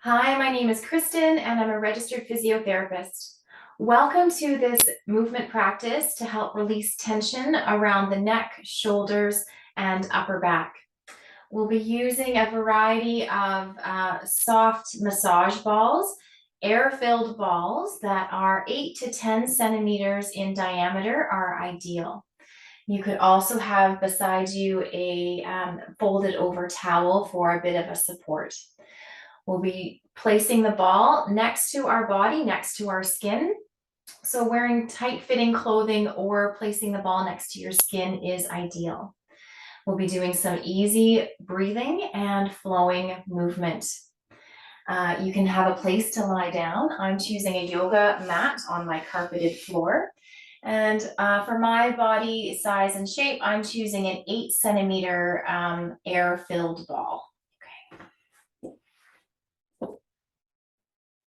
Hi, my name is Kristen and I'm a registered physiotherapist. Welcome to this movement practice to help release tension around the neck, shoulders, and upper back. We'll be using a variety of soft massage balls, air-filled balls that are 8 to 10 centimeters in diameter are ideal. You could also have beside you a folded over towel for a bit of a support. We'll be placing the ball next to our body, next to our skin. So wearing tight-fitting clothing or placing the ball next to your skin is ideal. We'll be doing some easy breathing and flowing movement. You can have a place to lie down. I'm choosing a yoga mat on my carpeted floor. And for my body size and shape, I'm choosing an 8 centimeter air-filled ball.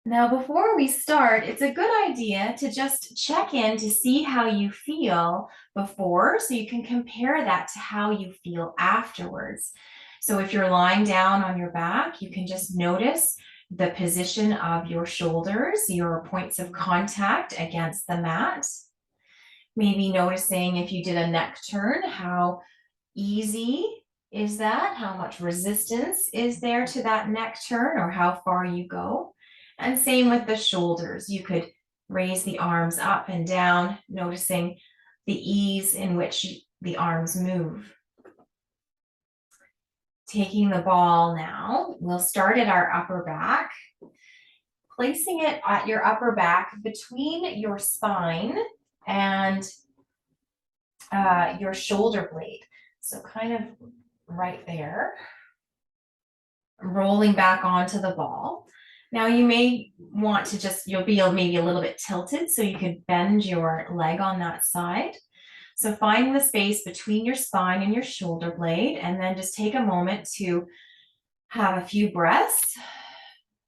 Now, before we start, it's a good idea to just check in to see how you feel before, so you can compare that to how you feel afterwards. So if you're lying down on your back, you can just notice the position of your shoulders, your points of contact against the mat. Maybe noticing if you did a neck turn, how easy is that? How much resistance is there to that neck turn, or how far you go? And same with the shoulders. You could raise the arms up and down, noticing the ease in which the arms move. Taking the ball now, we'll start at our upper back, placing it at your upper back between your spine and your shoulder blade. So kind of right there, rolling back onto the ball. Now you may want to you'll be maybe a little bit tilted, so you could bend your leg on that side. So find the space between your spine and your shoulder blade, and then just take a moment to have a few breaths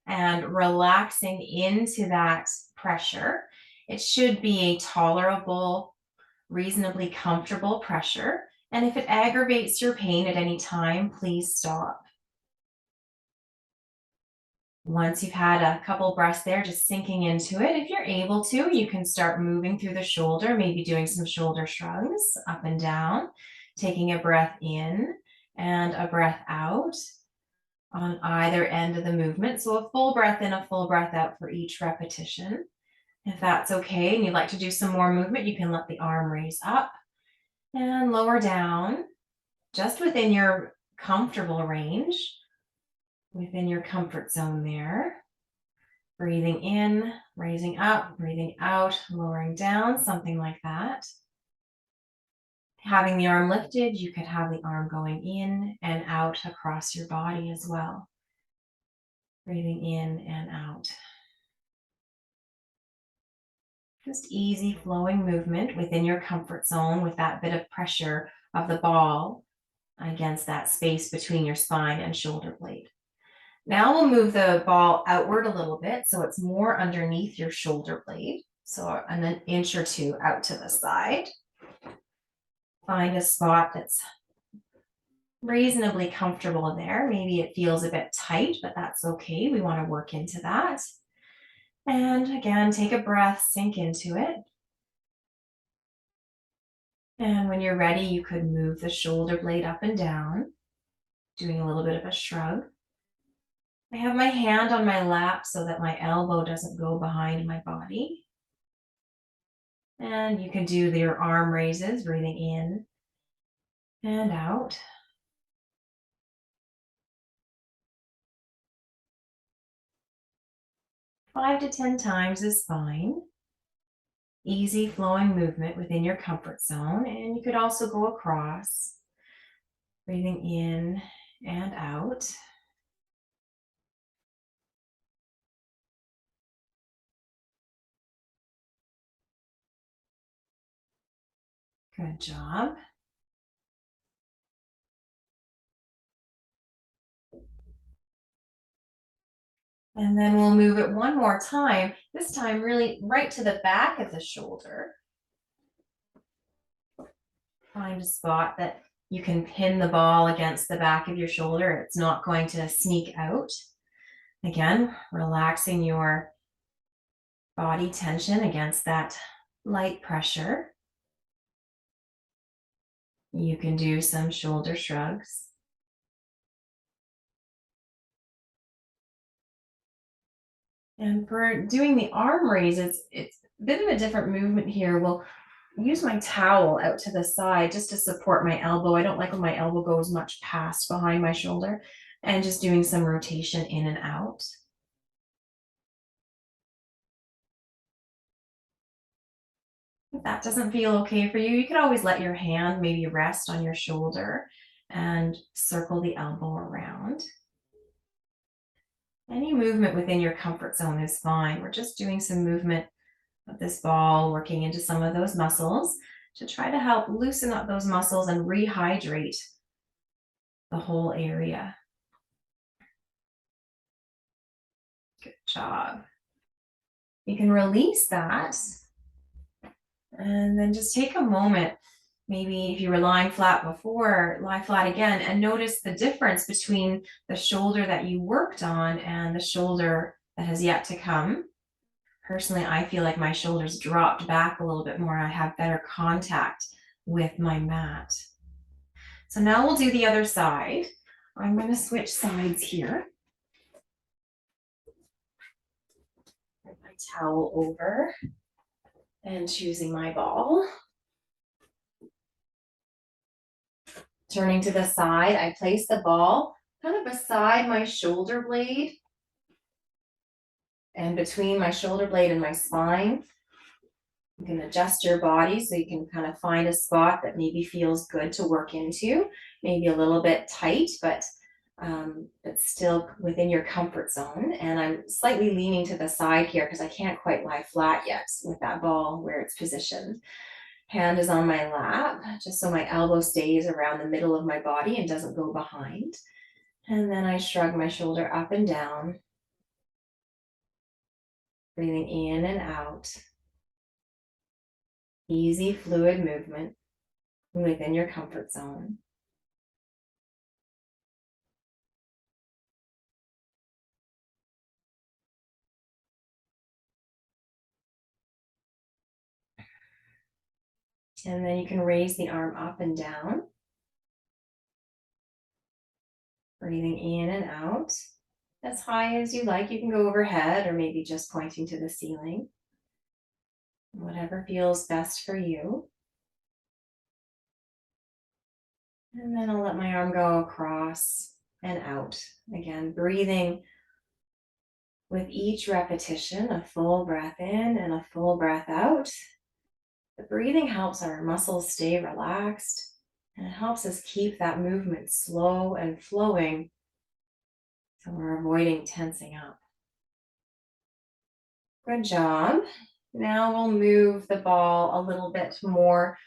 and relaxing into that pressure. It should be a tolerable, reasonably comfortable pressure. And if it aggravates your pain at any time, please stop. Once you've had a couple breaths there, just sinking into it, if you're able to, you can start moving through the shoulder, maybe doing some shoulder shrugs up and down, taking a breath in and a breath out on either end of the movement. So a full breath in, a full breath out for each repetition. If that's okay and you'd like to do some more movement, you can let the arm raise up and lower down, just within your comfortable range, within your comfort zone there. Breathing in, raising up, breathing out, lowering down, something like that. Having the arm lifted, you could have the arm going in and out across your body as well. Breathing in and out. Just easy flowing movement within your comfort zone with that bit of pressure of the ball against that space between your spine and shoulder blade. Now we'll move the ball outward a little bit so it's more underneath your shoulder blade. So an inch or two out to the side. Find a spot that's reasonably comfortable there. Maybe it feels a bit tight, but that's okay. We want to work into that. And again, take a breath, sink into it. And when you're ready, you could move the shoulder blade up and down, doing a little bit of a shrug. I have my hand on my lap so that my elbow doesn't go behind my body. And you can do your arm raises, breathing in and out. 5 to 10 times is fine. Easy flowing movement within your comfort zone. And you could also go across, breathing in and out. Good job. And then we'll move it one more time, this time really right to the back of the shoulder. Find a spot that You can pin the ball against the back of your shoulder. It's not going to sneak out. Again, relaxing your body tension against that light pressure. You can do some shoulder shrugs. And for doing the arm raise, it's a bit of a different movement here. We'll use my towel out to the side just to support my elbow. I don't like when my elbow goes much past behind my shoulder, and just doing some rotation in and out. If that doesn't feel okay for you, you could always let your hand maybe rest on your shoulder and circle the elbow around. Any movement within your comfort zone is fine. We're just doing some movement of this ball, working into some of those muscles to try to help loosen up those muscles and rehydrate the whole area. Good job. You can release that and then just take a moment. Maybe if you were lying flat before, lie flat again and notice the difference between the shoulder that you worked on and the shoulder that has yet to come. Personally, I feel like my shoulders dropped back a little bit more. I have better contact with my mat. So now we'll do the other side. I'm going to switch sides here. Put my towel over and choosing my ball. Turning to the side, I place the ball kind of beside my shoulder blade and between my shoulder blade and my spine. You can adjust your body so you can kind of find a spot that maybe feels good to work into, maybe a little bit tight, but still within your comfort zone. And I'm slightly leaning to the side here because I can't quite lie flat yet with that ball where it's positioned. Hand is on my lap, just so my elbow stays around the middle of my body and doesn't go behind. And then I shrug my shoulder up and down, breathing in and out. Easy, fluid movement within your comfort zone. And then you can raise the arm up and down. Breathing in and out. As high as you like. You can go overhead or maybe just pointing to the ceiling. Whatever feels best for you. And then I'll let my arm go across and out. Again, breathing with each repetition, a full breath in and a full breath out. The breathing helps our muscles stay relaxed, and it helps us keep that movement slow and flowing so we're avoiding tensing up. Good job. Now we'll move the ball a little bit more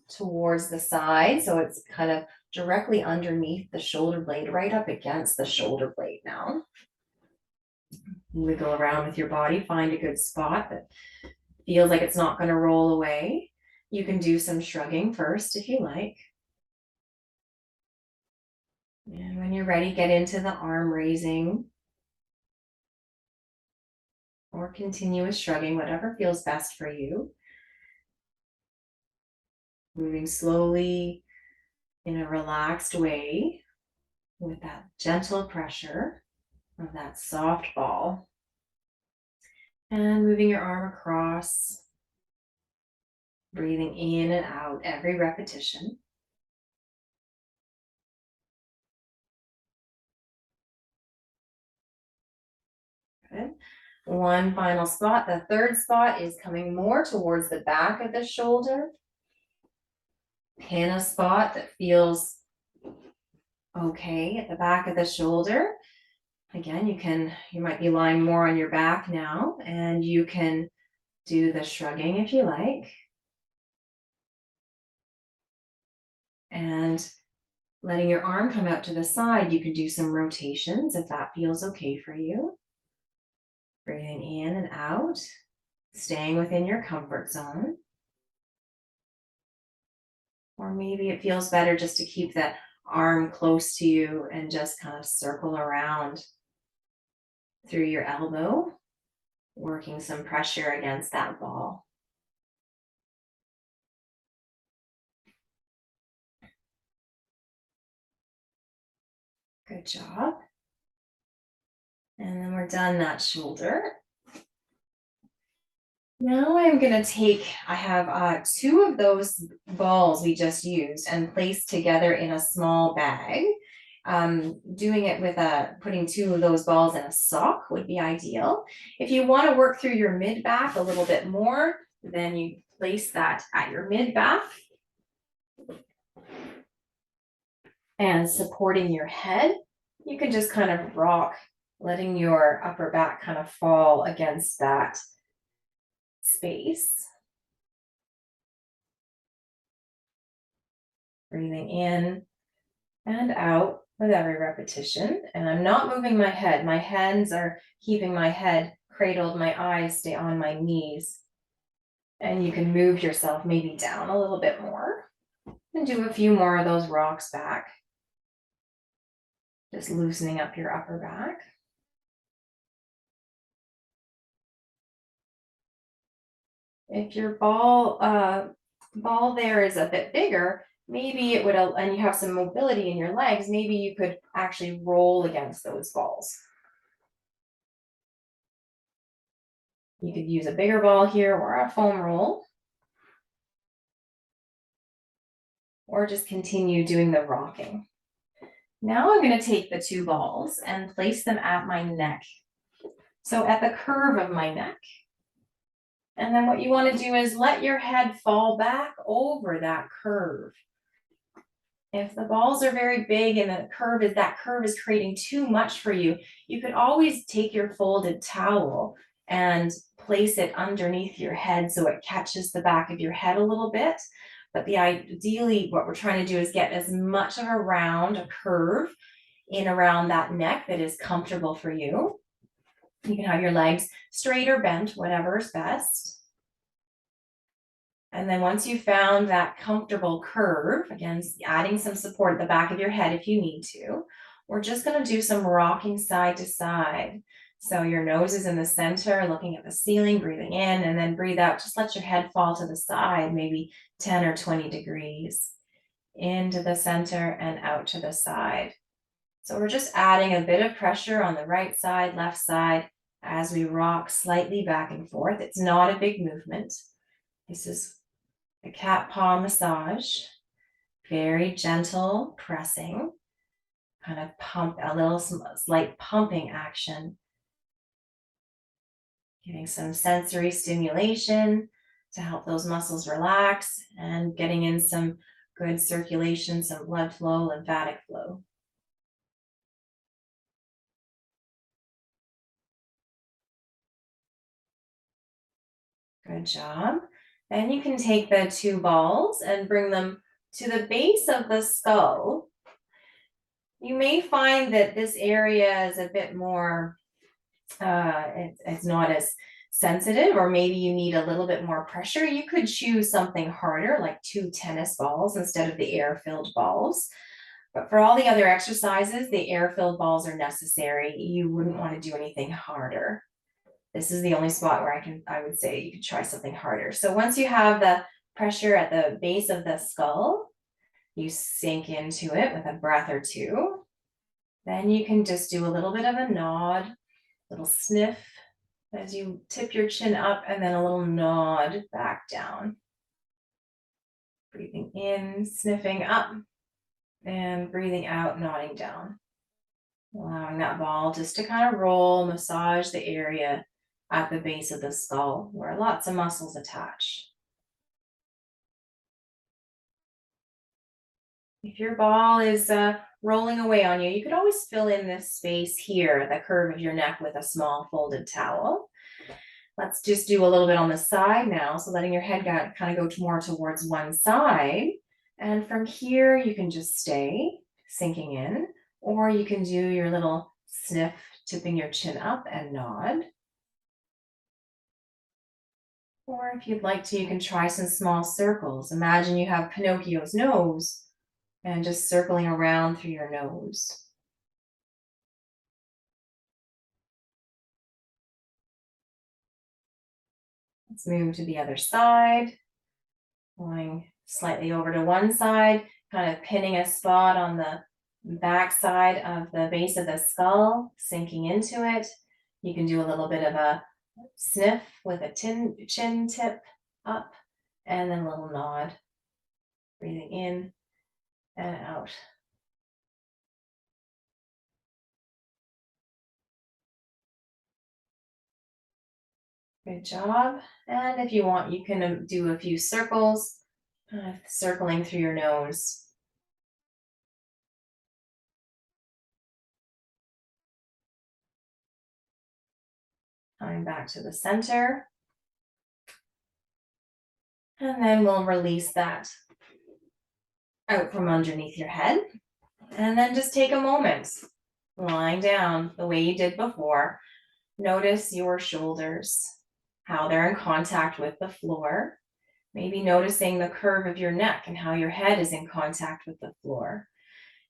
towards the side so it's kind of directly underneath the shoulder blade, right up against the shoulder blade now. Wiggle around with your body, find a good spot that feels like it's not going to roll away. You can do some shrugging first if you like. And when you're ready, get into the arm raising or continuous shrugging, whatever feels best for you. Moving slowly in a relaxed way with that gentle pressure of that soft ball. And moving your arm across, breathing in and out every repetition. Good. One final spot. The third spot is coming more towards the back of the shoulder. Pin a spot that feels okay at the back of the shoulder. Again, you might be lying more on your back now, and you can do the shrugging if you like. And letting your arm come out to the side, you can do some rotations if that feels okay for you. Breathing in and out, staying within your comfort zone. Or maybe it feels better just to keep the arm close to you and just kind of circle around through your elbow, working some pressure against that ball. Good job. And then we're done that shoulder. Now I'm gonna I have 2 of those balls we just used and placed together in a small bag. Doing it with putting 2 of those balls in a sock would be ideal. If you wanna work through your mid back a little bit more, then you place that at your mid back and supporting your head. You can just kind of rock, letting your upper back kind of fall against that space. Breathing in and out with every repetition. And I'm not moving my head. My hands are keeping my head cradled. My eyes stay on my knees. And you can move yourself maybe down a little bit more and do a few more of those rocks back. Just loosening up your upper back. If your ball there is a bit bigger, maybe it would, and you have some mobility in your legs, maybe you could actually roll against those balls. You could use a bigger ball here or a foam roll. Or just continue doing the rocking. Now I'm going to take the 2 balls and place them at my neck. So at the curve of my neck. And then what you want to do is let your head fall back over that curve. If the balls are very big and that curve is creating too much for you, you could always take your folded towel and place it underneath your head so it catches the back of your head a little bit. But ideally, what we're trying to do is get as much of a curve in around that neck that is comfortable for you. You can have your legs straight or bent, whatever is best. And then once you've found that comfortable curve, again, adding some support at the back of your head if you need to, we're just going to do some rocking side to side. So your nose is in the center, looking at the ceiling, breathing in, and then breathe out. Just let your head fall to the side, maybe 10 or 20 degrees. Into the center and out to the side. So we're just adding a bit of pressure on the right side, left side, as we rock slightly back and forth. It's not a big movement. This is a cat paw massage. Very gentle pressing. Kind of pump, a little slight pumping action. Giving some sensory stimulation to help those muscles relax and getting in some good circulation, some blood flow, lymphatic flow. Good job. Then you can take the 2 balls and bring them to the base of the skull. You may find that this area is a bit more, it's not as sensitive, or maybe you need a little bit more pressure. You could choose something harder, like 2 tennis balls instead of the air-filled balls. But for all the other exercises, the air-filled balls are necessary. You wouldn't want to do anything harder. This is the only spot where I would say you could try something harder. So once you have the pressure at the base of the skull, you sink into it with a breath or 2. Then you can just do a little bit of a nod, little sniff as you tip your chin up, and then a little nod back down. Breathing in, sniffing up, and breathing out, nodding down. Allowing that ball just to kind of roll, massage the area at the base of the skull where lots of muscles attach. If your ball is rolling away on you, you could always fill in this space here, the curve of your neck, with a small folded towel. Let's just do a little bit on the side now. So letting your head kind of go more towards one side. And from here, you can just stay sinking in, or you can do your little sniff, tipping your chin up and nod. Or if you'd like to, you can try some small circles. Imagine you have Pinocchio's nose and just circling around through your nose. Let's move to the other side, going slightly over to one side, kind of pinning a spot on the back side of the base of the skull, sinking into it. You can do a little bit of a sniff with a chin tip up, and then a little nod, breathing in and out. Good job. And if you want, you can do a few circles, circling through your nose. Coming back to the center. And then we'll release that out from underneath your head. And then just take a moment, lying down the way you did before. Notice your shoulders, how they're in contact with the floor. Maybe noticing the curve of your neck and how your head is in contact with the floor.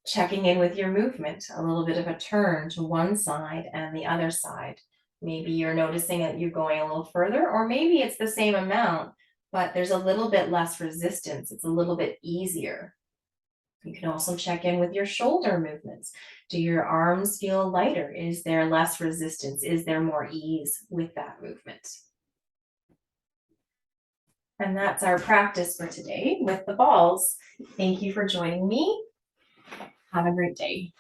Checking in with your movement, a little bit of a turn to one side and the other side. Maybe you're noticing that you're going a little further, or maybe it's the same amount, but there's a little bit less resistance. It's a little bit easier. You can also check in with your shoulder movements. Do your arms feel lighter? Is there less resistance? Is there more ease with that movement? And that's our practice for today with the balls. Thank you for joining me. Have a great day.